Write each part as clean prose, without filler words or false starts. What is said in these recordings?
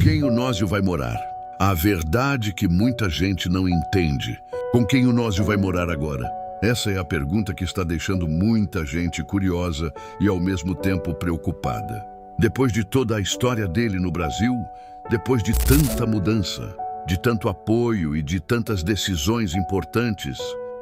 quem o nósio vai morar? A verdade que muita gente não entende. Com quem o nósio vai morar agora? Essa é a pergunta que está deixando muita gente curiosa e ao mesmo tempo preocupada. Depois de toda a história dele no Brasil, depois de tanta mudança, de tanto apoio e de tantas decisões importantes,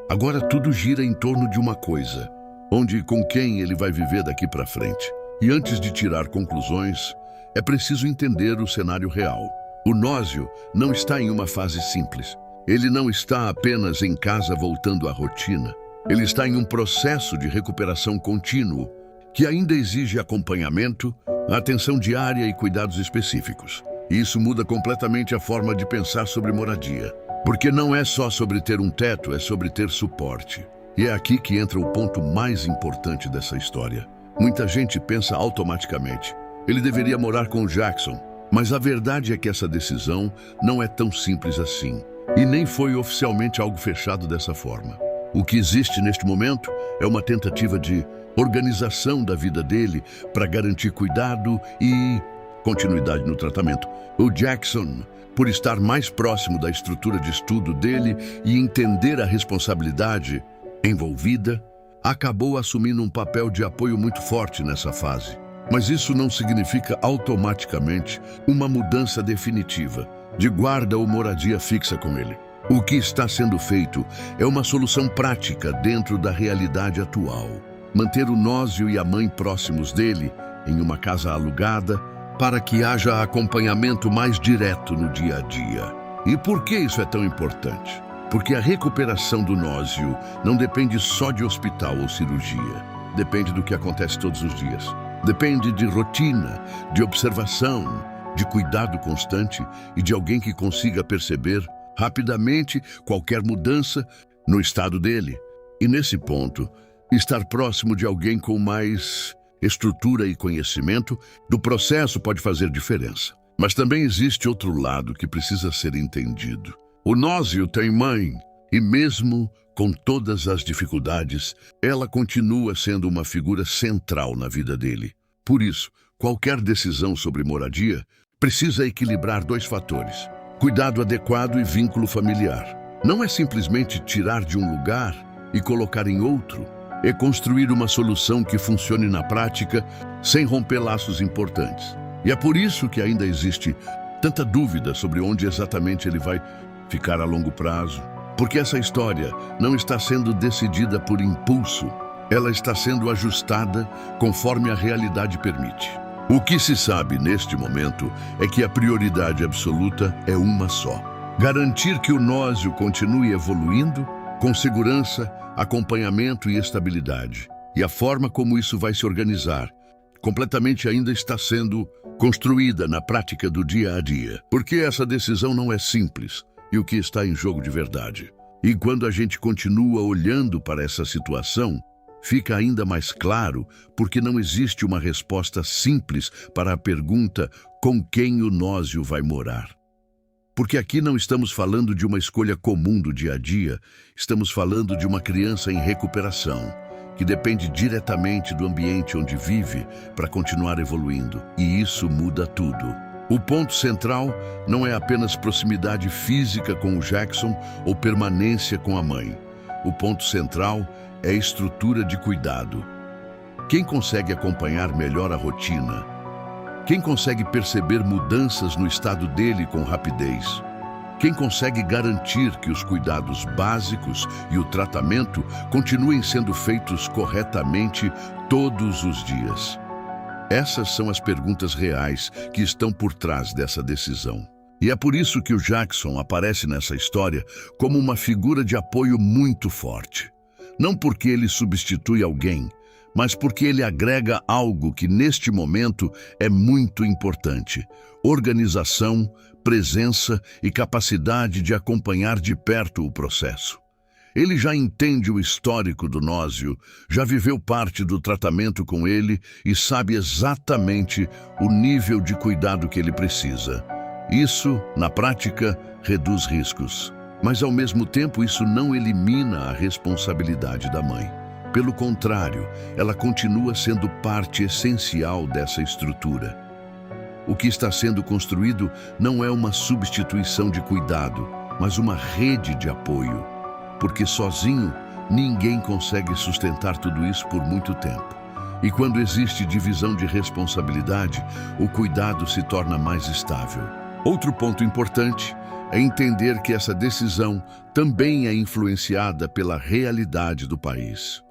agora tudo gira em torno de uma coisa: onde e com quem ele vai viver daqui para frente. E antes de tirar conclusões, é preciso entender o cenário real. O nósio não está em uma fase simples. Ele não está apenas em casa voltando à rotina. Ele está em um processo de recuperação contínuo, que ainda exige acompanhamento, atenção diária e cuidados específicos. E isso muda completamente a forma de pensar sobre moradia. Porque não é só sobre ter um teto, é sobre ter suporte. E é aqui que entra o ponto mais importante dessa história. Muita gente pensa automaticamente: ele deveria morar com o Jackson. Mas a verdade é que essa decisão não é tão simples assim. E nem foi oficialmente algo fechado dessa forma. O que existe neste momento é uma tentativa de organização da vida dele para garantir cuidado e continuidade no tratamento. O Jackson, por estar mais próximo da estrutura de estudo dele e entender a responsabilidade envolvida, acabou assumindo um papel de apoio muito forte nessa fase. Mas isso não significa automaticamente uma mudança definitiva de guarda ou moradia fixa com ele. O que está sendo feito é uma solução prática dentro da realidade atual. Manter o nósio e a mãe próximos dele, em uma casa alugada, para que haja acompanhamento mais direto no dia a dia. E por que isso é tão importante? Porque a recuperação do nósio não depende só de hospital ou cirurgia. Depende do que acontece todos os dias. Depende de rotina, de observação, de cuidado constante e de alguém que consiga perceber rapidamente qualquer mudança no estado dele. E nesse ponto, estar próximo de alguém com mais estrutura e conhecimento do processo pode fazer diferença. Mas também existe outro lado que precisa ser entendido. O nósio tem mãe e mesmo com todas as dificuldades, ela continua sendo uma figura central na vida dele. Por isso, qualquer decisão sobre moradia precisa equilibrar dois fatores: cuidado adequado e vínculo familiar. Não é simplesmente tirar de um lugar e colocar em outro. É construir uma solução que funcione na prática, sem romper laços importantes. E é por isso que ainda existe tanta dúvida sobre onde exatamente ele vai ficar a longo prazo. Porque essa história não está sendo decidida por impulso, ela está sendo ajustada conforme a realidade permite. O que se sabe neste momento é que a prioridade absoluta é uma só: garantir que o nósio continue evoluindo com segurança, acompanhamento e estabilidade. E a forma como isso vai se organizar completamente ainda está sendo construída na prática do dia a dia. Porque essa decisão não é simples e o que está em jogo de verdade. E quando a gente continua olhando para essa situação, fica ainda mais claro porque não existe uma resposta simples para a pergunta: com quem o nósio vai morar? Porque aqui não estamos falando de uma escolha comum do dia a dia, estamos falando de uma criança em recuperação, que depende diretamente do ambiente onde vive para continuar evoluindo. E isso muda tudo. O ponto central não é apenas proximidade física com o Jackson ou permanência com a mãe. O ponto central é a estrutura de cuidado. Quem consegue acompanhar melhor a rotina? Quem consegue perceber mudanças no estado dele com rapidez? Quem consegue garantir que os cuidados básicos e o tratamento continuem sendo feitos corretamente todos os dias? Essas são as perguntas reais que estão por trás dessa decisão. E é por isso que o Jackson aparece nessa história como uma figura de apoio muito forte. Não porque ele substitui alguém, mas porque ele agrega algo que neste momento é muito importante: organização, presença e capacidade de acompanhar de perto o processo. Ele já entende o histórico do nósio, já viveu parte do tratamento com ele e sabe exatamente o nível de cuidado que ele precisa. Isso, na prática, reduz riscos. Mas, ao mesmo tempo, isso não elimina a responsabilidade da mãe. Pelo contrário, ela continua sendo parte essencial dessa estrutura. O que está sendo construído não é uma substituição de cuidado, mas uma rede de apoio. Porque sozinho, ninguém consegue sustentar tudo isso por muito tempo. E quando existe divisão de responsabilidade, o cuidado se torna mais estável. Outro ponto importante é entender que essa decisão também é influenciada pela realidade do país.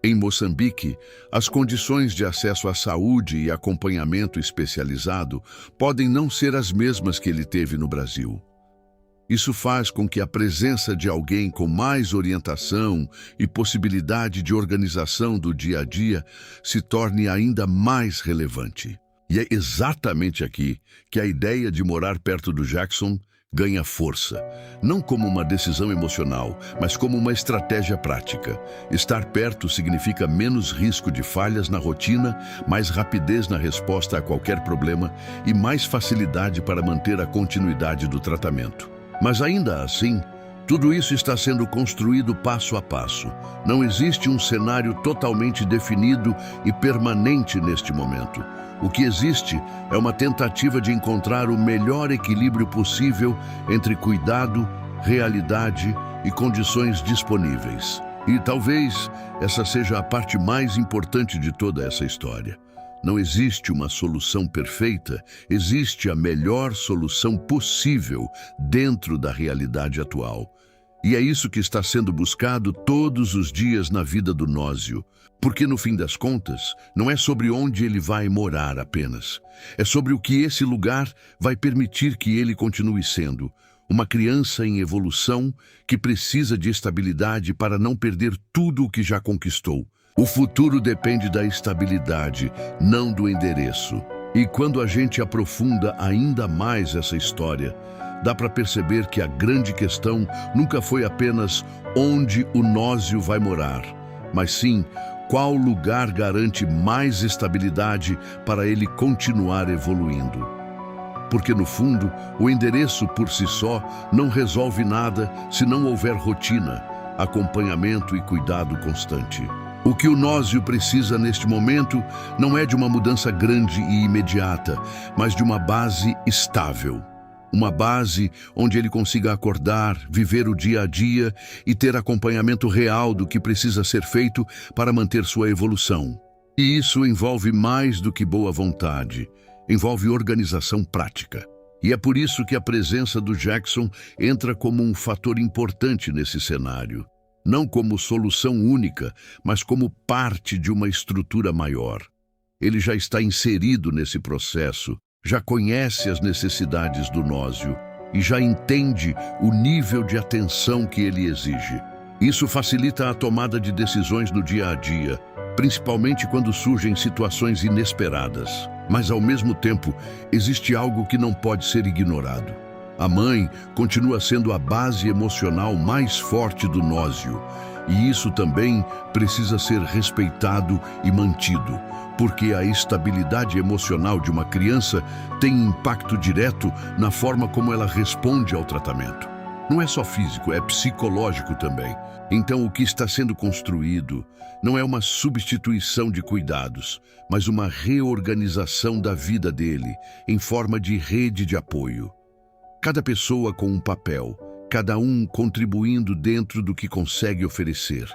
Em Moçambique, as condições de acesso à saúde e acompanhamento especializado podem não ser as mesmas que ele teve no Brasil. Isso faz com que a presença de alguém com mais orientação e possibilidade de organização do dia a dia se torne ainda mais relevante. E é exatamente aqui que a ideia de morar perto do Jackson ganha força, não como uma decisão emocional, mas como uma estratégia prática. Estar perto significa menos risco de falhas na rotina, mais rapidez na resposta a qualquer problema e mais facilidade para manter a continuidade do tratamento. Mas ainda assim, tudo isso está sendo construído passo a passo. Não existe um cenário totalmente definido e permanente neste momento. O que existe é uma tentativa de encontrar o melhor equilíbrio possível entre cuidado, realidade e condições disponíveis. E talvez essa seja a parte mais importante de toda essa história. Não existe uma solução perfeita, existe a melhor solução possível dentro da realidade atual. E é isso que está sendo buscado todos os dias na vida do Nósio. Porque, no fim das contas, não é sobre onde ele vai morar apenas. É sobre o que esse lugar vai permitir que ele continue sendo. Uma criança em evolução que precisa de estabilidade para não perder tudo o que já conquistou. O futuro depende da estabilidade, não do endereço. E quando a gente aprofunda ainda mais essa história, dá para perceber que a grande questão nunca foi apenas onde o Nósio vai morar, mas sim qual lugar garante mais estabilidade para ele continuar evoluindo. Porque, no fundo, o endereço por si só não resolve nada se não houver rotina, acompanhamento e cuidado constante. O que o Nósio precisa neste momento não é de uma mudança grande e imediata, mas de uma base estável. Uma base onde ele consiga acordar, viver o dia a dia e ter acompanhamento real do que precisa ser feito para manter sua evolução. E isso envolve mais do que boa vontade, envolve organização prática. E é por isso que a presença do Jackson entra como um fator importante nesse cenário. Não como solução única, mas como parte de uma estrutura maior. Ele já está inserido nesse processo, já conhece as necessidades do Nósio e já entende o nível de atenção que ele exige. Isso facilita a tomada de decisões no dia a dia, principalmente quando surgem situações inesperadas. Mas, ao mesmo tempo, existe algo que não pode ser ignorado. A mãe continua sendo a base emocional mais forte do Nósio, e isso também precisa ser respeitado e mantido, porque a estabilidade emocional de uma criança tem impacto direto na forma como ela responde ao tratamento. Não é só físico, é psicológico também. Então, o que está sendo construído não é uma substituição de cuidados, mas uma reorganização da vida dele em forma de rede de apoio. Cada pessoa com um papel, cada um contribuindo dentro do que consegue oferecer.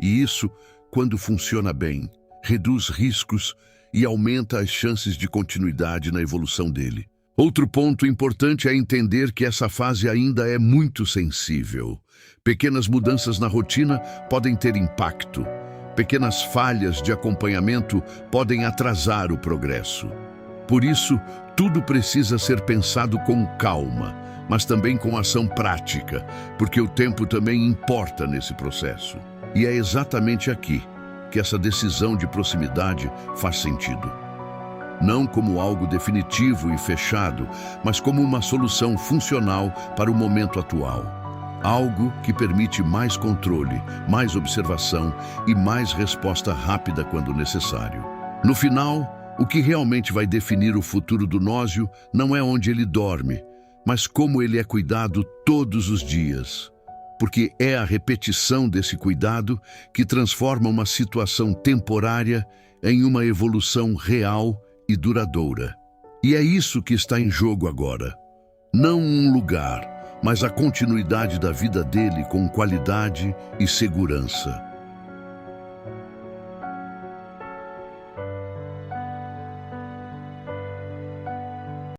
E isso, quando funciona bem, reduz riscos e aumenta as chances de continuidade na evolução dele. Outro ponto importante é entender que essa fase ainda é muito sensível. Pequenas mudanças na rotina podem ter impacto. Pequenas falhas de acompanhamento podem atrasar o progresso. Por isso, tudo precisa ser pensado com calma, mas também com ação prática, porque o tempo também importa nesse processo. E é exatamente aqui que essa decisão de proximidade faz sentido. Não como algo definitivo e fechado, mas como uma solução funcional para o momento atual. Algo que permite mais controle, mais observação e mais resposta rápida quando necessário. No final, o que realmente vai definir o futuro do Nósio não é onde ele dorme, mas como ele é cuidado todos os dias. Porque é a repetição desse cuidado que transforma uma situação temporária em uma evolução real e duradoura. E é isso que está em jogo agora. Não um lugar, mas a continuidade da vida dele com qualidade e segurança.